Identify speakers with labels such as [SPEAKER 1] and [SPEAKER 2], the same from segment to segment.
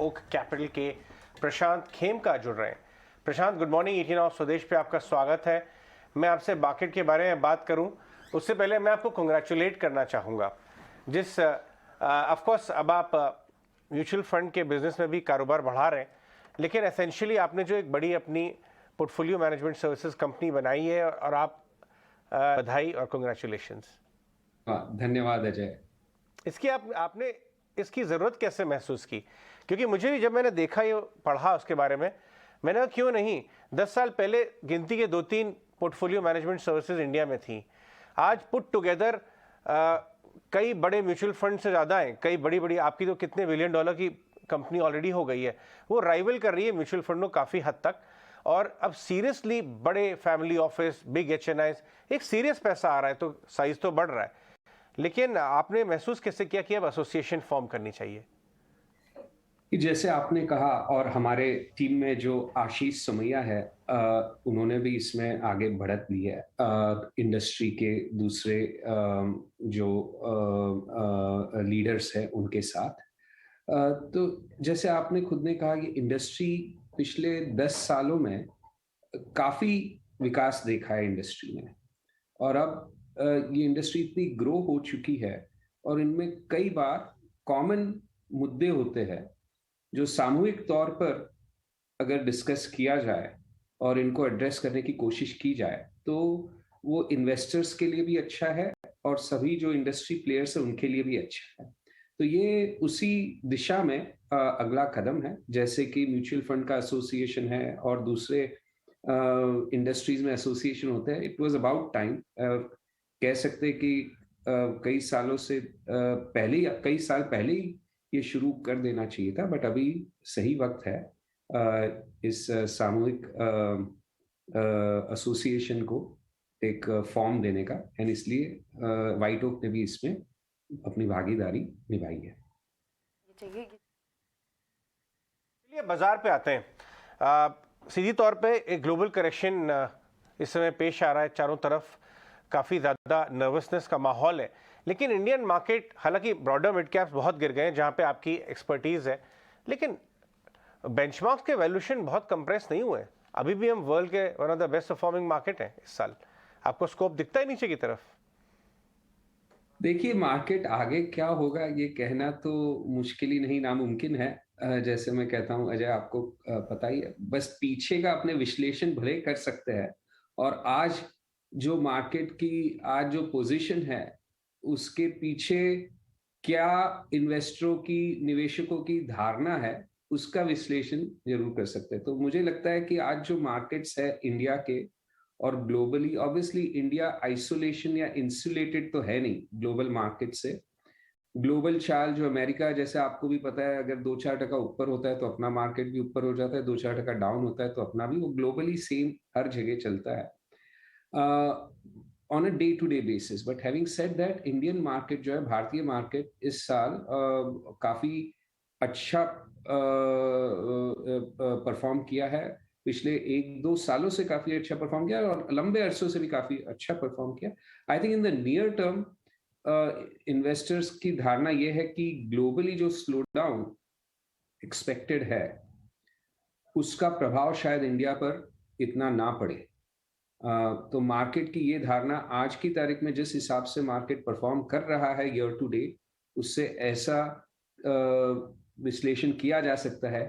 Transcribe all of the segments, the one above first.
[SPEAKER 1] Okay capital के प्रशांत खेमका जुड़ रहे हैं। प्रशांत, गुड मॉर्निंग। 18 ऑफ स्वदेश पे आपका स्वागत है। मैं आपसे मार्केट के बारे में बात करूं उससे पहले मैं आपको कंग्रेचुलेट करना चाहूँगा। जिस ऑफ कोर्स अब आप म्यूचुअल फंड के बिजनेस में भी कारोबार बढ़ा रहे हैं, लेकिन एसेंशियली आपने जो एक बड़ी अपनी पोर्टफोलियो मैनेजमेंट सर्विसेज कंपनी बनाई है और आप बधाई और कंग्रेचुलेशंस।
[SPEAKER 2] धन्यवाद अजय।
[SPEAKER 1] इसकी आपने इसकी ज़रूरत कैसे महसूस की? क्योंकि मुझे भी जब मैंने देखा, ये पढ़ा उसके बारे में, मैंने कहा क्यों नहीं, 10 साल पहले गिनती के 2-3 पोर्टफोलियो मैनेजमेंट सर्विसेज इंडिया में थी। आज पुट टुगेदर कई बड़े म्यूचुअल फंड से ज़्यादा हैं। कई बड़ी बड़ी, आपकी तो कितने बिलियन डॉलर की कंपनी ऑलरेडी हो गई है, वो राइवल कर रही है म्यूचुअल फंडों काफ़ी हद तक। और अब सीरियसली बड़े फैमिली ऑफिस, बिग एचएनआईज, एक सीरियस पैसा आ रहा है, तो साइज तो बढ़ रहा है। लेकिन आपने महसूस कैसे किया कि अब एसोसिएशन फॉर्म करनी चाहिए?
[SPEAKER 2] जैसे आपने कहा, और हमारे टीम में जो आशीष समैया है, उन्होंने भी इसमें आगे बढ़त ली है इंडस्ट्री के दूसरे जो लीडर्स हैं उनके साथ। तो जैसे आपने खुद ने कहा कि इंडस्ट्री पिछले 10 सालों में काफी विकास देखा है इंडस्ट्री में, और अब ये इंडस्ट्री इतनी ग्रो हो चुकी है और इनमें कई बार कॉमन मुद्दे होते हैं जो सामूहिक तौर पर अगर डिस्कस किया जाए और इनको एड्रेस करने की कोशिश की जाए तो वो इन्वेस्टर्स के लिए भी अच्छा है और सभी जो इंडस्ट्री प्लेयर्स हैं उनके लिए भी अच्छा है। तो ये उसी दिशा में अगला कदम है। जैसे कि म्यूचुअल फंड का एसोसिएशन है और दूसरे इंडस्ट्रीज में एसोसिएशन होते हैं, इट वाज अबाउट टाइम। कह सकते हैं कि कई सालों से पहले, कई साल पहले ही ये शुरू कर देना चाहिए था, बट अभी सही वक्त है इस सामूहिक एसोसिएशन को एक फॉर्म देने का, एंड इसलिए व्हाइट ओक ने भी इसमें अपनी भागीदारी निभाई है।
[SPEAKER 1] चलिए बाजार पे आते हैं। सीधी तौर पे एक ग्लोबल करेक्शन इस समय पेश आ रहा है, चारों तरफ काफ़ी ज़्यादा नर्वसनेस का माहौल है। लेकिन इंडियन मार्केट, हालांकि ब्रॉडर मिड कैप्स बहुत गिर गए हैं जहाँ पे आपकी एक्सपर्टीज़ है, लेकिन बेंचमार्क्स के वैल्यूएशन बहुत कंप्रेस नहीं हुए। अभी भी हम वर्ल्ड के one of the best performing market हैं इस साल। आपको स्कोप दिखता है नीचे की तरफ?
[SPEAKER 2] देखिए, मार्केट आगे क्या होगा ये कहना तो मुश्किल ही नहीं, नामुमकिन है। जैसे मैं कहता हूँ अजय, आपको पता ही है, बस पीछे का अपने विश्लेषण भले कर सकते हैं, और आज जो मार्केट की आज जो पोजीशन है उसके पीछे क्या इन्वेस्टरों की, निवेशकों की धारणा है, उसका विश्लेषण जरूर कर सकते हैं। तो मुझे लगता है कि आज जो मार्केट्स है इंडिया के और ग्लोबली, ऑब्वियसली इंडिया आइसोलेशन या इंसुलेटेड तो है नहीं ग्लोबल मार्केट से। ग्लोबल चाल जो अमेरिका, जैसे आपको भी पता है, अगर 2-4% ऊपर होता है तो अपना मार्केट भी ऊपर हो जाता है, 2-4% डाउन होता है तो अपना भी, वो ग्लोबली सेम हर जगह चलता है on a day to day basis. But having said that, Indian market जो है, भारतीय मार्केट इस साल काफी अच्छा परफॉर्म किया है। पिछले 1-2 सालों से काफी अच्छा परफॉर्म किया और लंबे अरसों से भी काफी अच्छा परफॉर्म किया। I think in the near term investors की धारणा यह है कि ग्लोबली जो स्लो डाउन एक्सपेक्टेड है उसका प्रभाव शायद इंडिया पर इतना ना पड़े। तो मार्केट की ये धारणा आज की तारीख में जिस हिसाब से मार्केट परफॉर्म कर रहा है ईयर टू डेट, उससे ऐसा विश्लेषण किया जा सकता है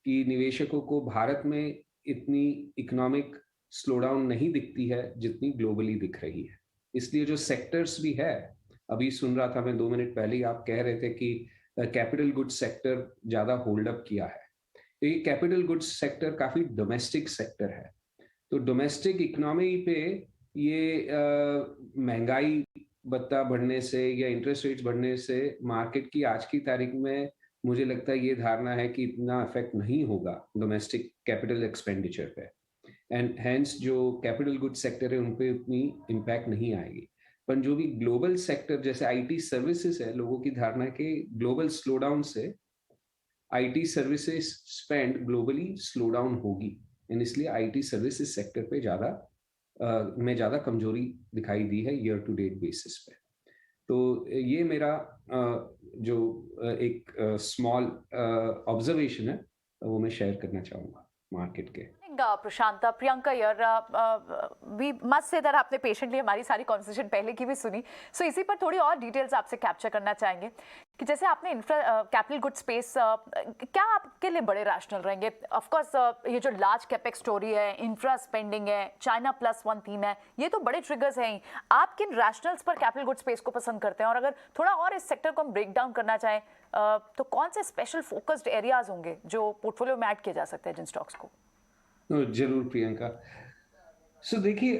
[SPEAKER 2] कि निवेशकों को भारत में इतनी इकोनॉमिक स्लोडाउन नहीं दिखती है जितनी ग्लोबली दिख रही है। इसलिए जो सेक्टर्स भी है, अभी सुन रहा था मैं 2 मिनट पहले ही, आप कह रहे थे कि कैपिटल गुड्स सेक्टर ज्यादा होल्ड अप किया है। तो ये कैपिटल गुड्स सेक्टर काफी डोमेस्टिक सेक्टर है। तो डोमेस्टिक इकोनॉमी पे ये महंगाई भत्ता बढ़ने से या इंटरेस्ट रेट्स बढ़ने से मार्केट की आज की तारीख में मुझे लगता है ये धारणा है कि इतना इफेक्ट नहीं होगा डोमेस्टिक कैपिटल एक्सपेंडिचर पे, एंड हेंस जो कैपिटल गुड सेक्टर है उन पे उतनी इम्पैक्ट नहीं आएगी। पर जो भी ग्लोबल सेक्टर जैसे आईटी सर्विसेज है, लोगों की धारणा के ग्लोबल स्लो डाउन से IT services spend globally slow down होगी, इसलिए आईटी सर्विसेज सेक्टर पे में ज्यादा कमजोरी दिखाई दी है ईयर टू डेट बेसिस पे। तो ये मेरा जो एक स्मॉल ऑब्जर्वेशन है वो मैं शेयर करना चाहूँगा मार्केट के।
[SPEAKER 3] प्रशांत, प्रियंका यार, वी मस्ट से दैट आपने पेशेंटली हमारी सारी कॉन्वर्सेशन पहले की भी सुनी, सो इसी पर थोड़ी और डिटेल्स आपसे कैप्चर करना चाहेंगे कि जैसे आपने इंफ्रा कैपिटल गुड स्पेस, क्या आपके लिए बड़े रैशनल रहेंगे? ऑफ कोर्स ये जो लार्ज कैपेक्स स्टोरी है, इंफ्रा स्पेंडिंग है, चाइना प्लस वन थीम है, ये तो बड़े ट्रिगर्स हैं ही। आप किन रैशनल्स पर कैपिटल गुड स्पेस को पसंद करते हैं? और अगर थोड़ा और इस सेक्टर को हम ब्रेक डाउन करना चाहें तो कौन से स्पेशल फोकस्ड एरियाज होंगे जो पोर्टफोलियो में ऐड किए जा सकते हैं जिन स्टॉक्स को?
[SPEAKER 2] जरूर प्रियंका। सो देखिए,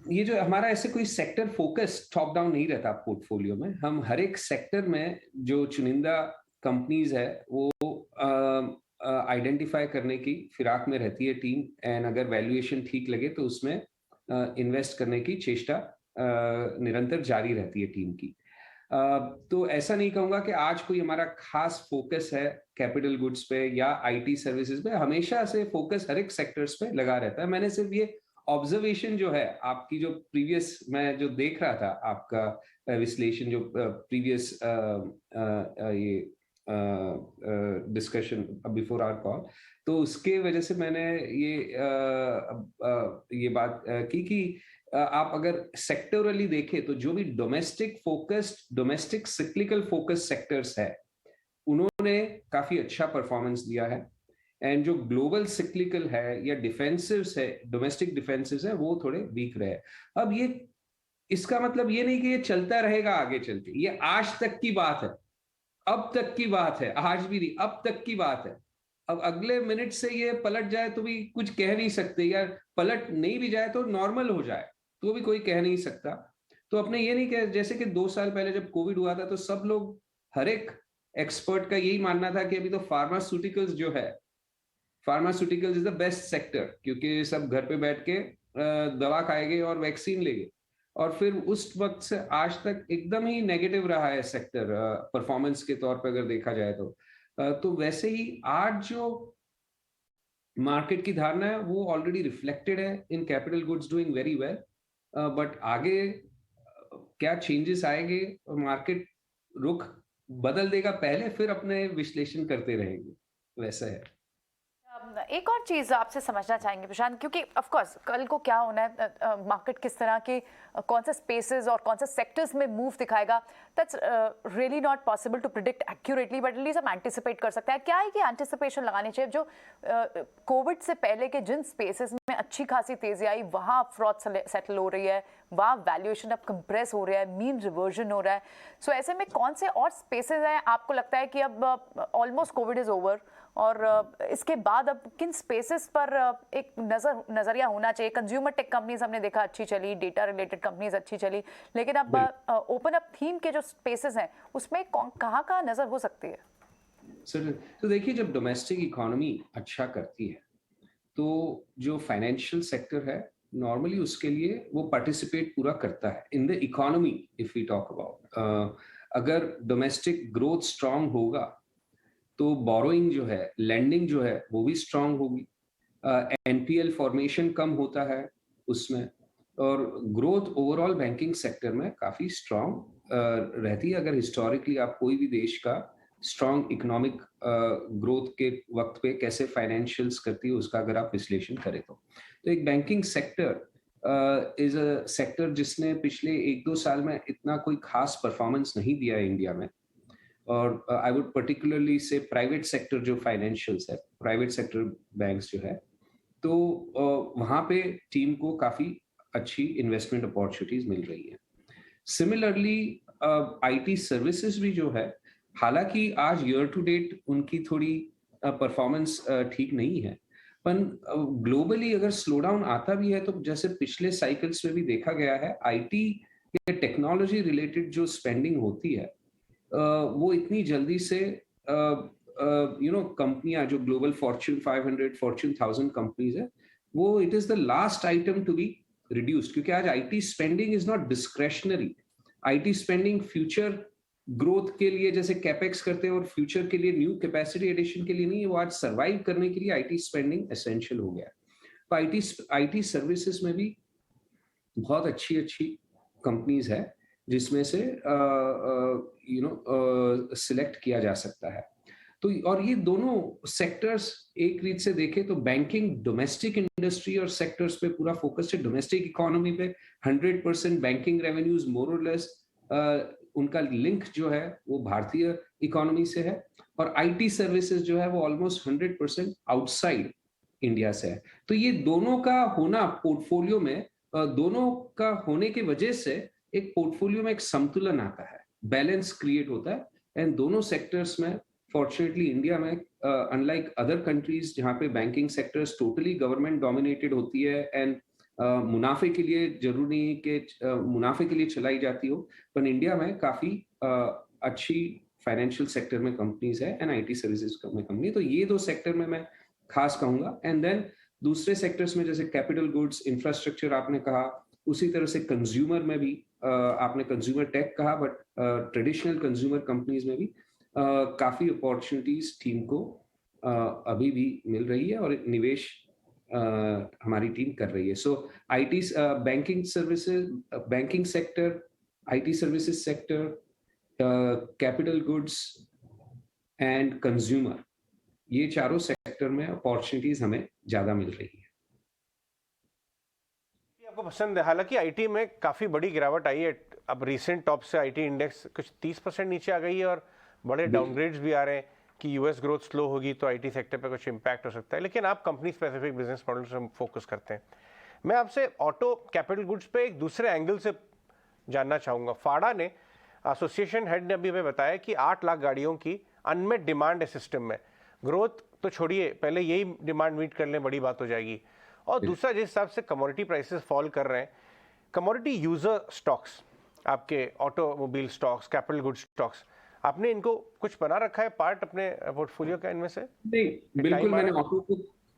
[SPEAKER 2] ये जो हमारा ऐसे कोई सेक्टर फोकस टॉप डाउन नहीं रहता पोर्टफोलियो में। हम हर एक सेक्टर में जो चुनिंदा कंपनीज है वो आइडेंटिफाई करने की फिराक में रहती है टीम, एंड अगर वैल्यूएशन ठीक लगे तो उसमें इन्वेस्ट करने की चेष्टा निरंतर जारी रहती है टीम की। तो ऐसा नहीं कहूंगा कि आज कोई हमारा खास फोकस है कैपिटल गुड्स पे या आईटी सर्विसेज पे। हमेशा से फोकस हर एक सेक्टर्स पे लगा रहता है। मैंने सिर्फ ये ऑब्जर्वेशन जो है आपकी, जो प्रीवियस मैं जो देख रहा था आपका विश्लेषण, जो प्रीवियस ये डिस्कशन बिफोर आवर कॉल, तो उसके वजह से मैंने ये बात की कि आप अगर सेक्टरली देखें तो जो भी domestic focused, domestic cyclical focus sectors है उन्होंने काफी अच्छा परफॉर्मेंस दिया है, एंड जो ग्लोबल सिक्लिकल है या डिफेंसिव्स है, डोमेस्टिक डिफेंसिव्स है, वो थोड़े वीक रहे। अब ये इसका मतलब ये नहीं कि ये चलता रहेगा आगे चल के, ये आज तक की बात है, अब तक की बात है, आज भी नहीं, अब तक की बात है। अब अगले मिनट से ये पलट जाए तो भी कुछ कह नहीं सकते, या पलट नहीं भी जाए तो नॉर्मल हो जाए तो भी कोई कह नहीं सकता। तो अपने ये नहीं कह, जैसे कि 2 साल पहले जब कोविड हुआ था तो सब लोग, हर एक एक्सपर्ट का यही मानना था कि अभी तो फार्मास्यूटिकल्स जो है, pharmaceuticals is the best sector, क्योंकि सब घर पे बैठ के दवा खाएंगे और वैक्सीन लेंगे। और फिर उस वक्त से आज तक एकदम ही नेगेटिव रहा है सेक्टर परफॉर्मेंस के तौर पे अगर देखा जाए तो। तो वैसे ही आज जो मार्केट की धारणा है वो ऑलरेडी रिफ्लेक्टेड है in capital goods doing very well. But आगे क्या चेंजेस आएंगे और मार्केट रुख बदल देगा पहले, फिर अपने विश्लेषण करते रहेंगे, वैसा है।
[SPEAKER 3] एक और चीज़ आपसे समझना चाहेंगे प्रशांत, क्योंकि ऑफ कोर्स कल को क्या होना है, मार्केट किस तरह के कौन से स्पेसेस और कौन से सेक्टर्स में मूव दिखाएगा, that's really not possible to predict accurately, but at least हम एंटिसिपेट कर सकते हैं। क्या है कि एंटिसिपेशन लगानी चाहिए, जो कोविड से पहले के जिन स्पेसेस में अच्छी खासी तेजी आई वहाँ फ्रॉड सेटल हो रही है, वहाँ वैल्यूएशन अब कंप्रेस हो रहा है, मीन रिवर्जन हो रहा है। सो ऐसे में कौन से और स्पेसेस हैं आपको लगता है कि अब ऑलमोस्ट कोविड इज ओवर और इसके बाद अब किन स्पेसेस पर एक नजरिया होना चाहिए? कंज्यूमर टेक कंपनीज हमने देखा अच्छी चली, डेटा रिलेटेड कंपनीज अच्छी चली, लेकिन अब ओपन अप थीम के जो स्पेसेस हैं उसमें कहाँ नजर हो सकती है?
[SPEAKER 2] सर, तो देखिए, जब डोमेस्टिक इकोनॉमी अच्छा करती है तो जो फाइनेंशियल सेक्टर है नॉर्मली उसके लिए वो पार्टिसिपेट पूरा करता है in the economy. If we talk about, अगर डोमेस्टिक ग्रोथ स्ट्रांग होगा तो बोरोइंग जो है, लेंडिंग जो है, वो भी स्ट्रांग होगी। एनपीएल फॉर्मेशन कम होता है उसमें, और ग्रोथ ओवरऑल बैंकिंग सेक्टर में काफी स्ट्रांग रहती है। अगर हिस्टोरिकली आप कोई भी देश का स्ट्रांग इकोनॉमिक ग्रोथ के वक्त पे कैसे फाइनेंशियल्स करती है उसका अगर आप विश्लेषण करें तो एक banking sector is a sector जिसने पिछले 1-2 साल में इतना कोई खास परफॉर्मेंस नहीं दिया है इंडिया में। और आई वुड पर्टिकुलरली से प्राइवेट सेक्टर जो फाइनेंशियल्स है, प्राइवेट सेक्टर बैंक्स जो है, तो वहां पे टीम को काफी अच्छी इन्वेस्टमेंट अपॉर्चुनिटीज मिल रही है। सिमिलरली आईटी सर्विसेज भी जो है, हालांकि आज ईयर टू डेट उनकी थोड़ी परफॉर्मेंस ठीक नहीं है, पर ग्लोबली अगर स्लो डाउन आता भी है तो जैसे पिछले साइकिल्स में भी देखा गया है, आईटी या टेक्नोलॉजी रिलेटेड जो स्पेंडिंग होती है वो इतनी जल्दी से कंपनियां जो ग्लोबल फॉर्च्यून 500, फॉर्च्यून 1000 कंपनीज है, वो it is the last item to be reduced, क्योंकि आज IT spending is not discretionary. IT spending future growth के लिए जैसे कैपेक्स करते हैं और फ्यूचर के लिए न्यू कैपेसिटी एडिशन के लिए नहीं, वो आज सर्वाइव करने के लिए आईटी स्पेंडिंग एसेंशियल हो गया। तो आईटी सर्विसेज में भी बहुत अच्छी अच्छी कंपनीज है जिसमें से सिलेक्ट किया जा सकता है। तो और ये दोनों सेक्टर्स एक रीत से देखें तो बैंकिंग डोमेस्टिक इंडस्ट्री और सेक्टर्स पे पूरा फोकस है, डोमेस्टिक इकोनॉमी पे 100% बैंकिंग रेवेन्यूज मोर और लेस उनका लिंक जो है वो भारतीय इकोनॉमी से है, और आईटी सर्विसेज जो है वो ऑलमोस्ट 100% आउटसाइड इंडिया से है। तो ये दोनों का होना पोर्टफोलियो में, दोनों का होने की वजह से एक पोर्टफोलियो में एक संतुलन आता है, बैलेंस क्रिएट होता है। एंड दोनों सेक्टर्स में फॉर्चुनेटली इंडिया में अनलाइक अदर कंट्रीज जहाँ पे banking sectors totally government dominated होती है एंड मुनाफे के लिए जरूरी नहीं कि मुनाफे के लिए चलाई जाती हो, पर इंडिया में काफी अच्छी फाइनेंशियल सेक्टर में कंपनीज है एंड आईटी सर्विसेज में कंपनी। तो ये दो सेक्टर में मैं खास कहूंगा। एंड देन दूसरे सेक्टर्स में जैसे कैपिटल गुड्स, इंफ्रास्ट्रक्चर आपने कहा, उसी तरह से कंज्यूमर में भी आपने कंज्यूमर टेक कहा, बट ट्रेडिशनल कंज्यूमर कंपनीज में भी काफी अपॉर्चुनिटीज टीम को अभी भी मिल रही है और निवेश हमारी टीम कर रही है। So IT, banking services, banking sector, IT services sector, capital goods and consumer, ये चारों सेक्टर में अपॉर्चुनिटीज हमें ज्यादा मिल रही है।
[SPEAKER 1] आपको पसंद है, हालांकि आईटी में काफी बड़ी गिरावट आई है। अब रीसेंट टॉप से आईटी इंडेक्स कुछ 30% नीचे आ गई है और बड़े डाउनग्रेड्स भी आ रहे हैं कि यूएस ग्रोथ स्लो होगी तो आईटी सेक्टर पे कुछ इम्पैक्ट हो सकता है। लेकिन आप कंपनी स्पेसिफिक बिजनेस मॉडल से फोकस करते हैं। मैं आपसे ऑटो कैपिटल गुड्स पे एक दूसरे एंगल से जानना चाहूँगा। फाड़ा ने, एसोसिएशन हेड ने अभी हमें बताया कि 8 लाख गाड़ियों की अनमेट डिमांड है सिस्टम में। ग्रोथ तो छोड़िए, पहले यही डिमांड मीट कर लें, बड़ी बात हो जाएगी। और दूसरा, जिस हिसाब से कमोडिटी प्राइसेस फॉल कर रहे हैं, कमोडिटी यूजर स्टॉक्स, आपके automobile stocks, capital goods stocks, आपने इनको कुछ बना रखा है पार्ट अपने पोर्टफोलियो का इनमें से?
[SPEAKER 2] नहीं, बिल्कुल। मैंने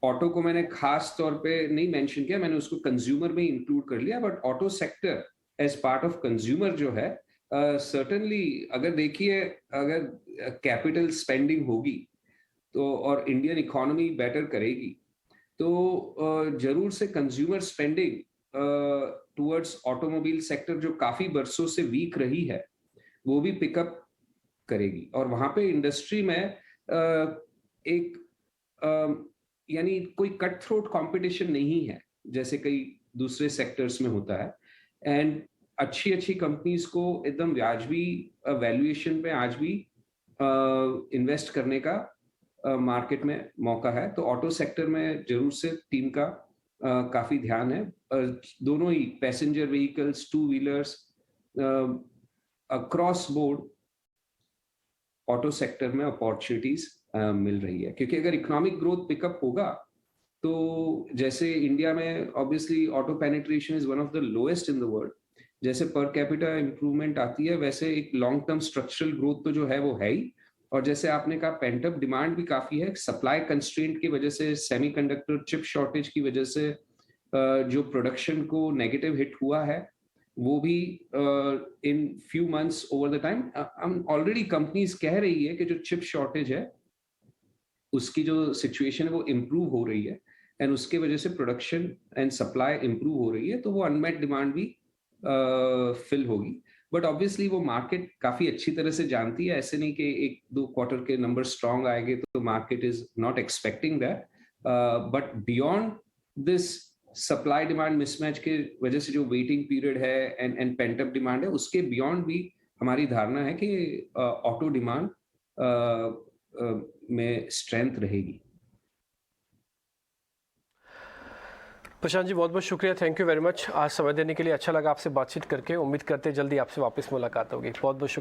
[SPEAKER 2] ऑटो को मैंने खास तौर पे नहीं मेंशन किया, मैंने उसको कंज्यूमर में इंक्लूड कर लिया। But auto sector as part of consumer जो है, सर्टेनली अगर देखिए, अगर कैपिटल स्पेंडिंग होगी तो और इंडियन इकोनॉमी बेटर करेगी तो जरूर से consumer spending towards automobile sector जो काफी बरसों से वीक रही है वो भी पिकअप करेगी। और वहां पे इंडस्ट्री में एक यानी कोई कट थ्रोट कंपटीशन नहीं है जैसे कई दूसरे सेक्टर्स में होता है। एंड अच्छी अच्छी कंपनीज को एकदम वाजबी वैल्यूएशन पे आज भी इन्वेस्ट करने का मार्केट में मौका है। तो ऑटो सेक्टर में जरूर से टीम का काफी ध्यान है। दोनों ही passenger vehicles, two wheelers, across board auto sector में अपॉर्चुनिटीज मिल रही है। क्योंकि अगर इकोनॉमिक ग्रोथ पिकअप होगा तो जैसे इंडिया में obviously auto penetration is one of the lowest in the world, जैसे पर कैपिटा इंप्रूवमेंट आती है वैसे एक लॉन्ग टर्म स्ट्रक्चरल ग्रोथ तो जो है वो है ही। और जैसे आपने कहा पेंटअप डिमांड भी काफी है, सप्लाई कंस्ट्रेंट की वजह से, सेमीकंडक्टर चिप शॉर्टेज की वजह से जो प्रोडक्शन को नेगेटिव हिट हुआ है वो भी in few months over the time हम ऑलरेडी कंपनीज कह रही है कि जो चिप शॉर्टेज है उसकी जो सिचुएशन है वो इम्प्रूव हो रही है एंड उसके वजह से प्रोडक्शन एंड सप्लाई इम्प्रूव हो रही है, तो वो अनमेट डिमांड भी फिल होगी। बट ऑब्वियसली वो मार्केट काफी अच्छी तरह से जानती है, ऐसे नहीं कि 1-2 क्वार्टर के नंबर स्ट्रॉन्ग आएंगे तो market is not expecting that. But beyond this supply demand mismatch के वजह से जो वेटिंग पीरियड है एंड पेंटअप डिमांड है, उसके बियॉन्ड भी हमारी धारणा है कि ऑटो डिमांड में स्ट्रेंथ रहेगी।
[SPEAKER 4] प्रशांत जी, बहुत बहुत शुक्रिया, थैंक यू वेरी मच आज समय देने के लिए। अच्छा लगा आपसे बातचीत करके, उम्मीद करते जल्दी आपसे वापस मुलाकात होगी। बहुत बहुत शुक्रिया।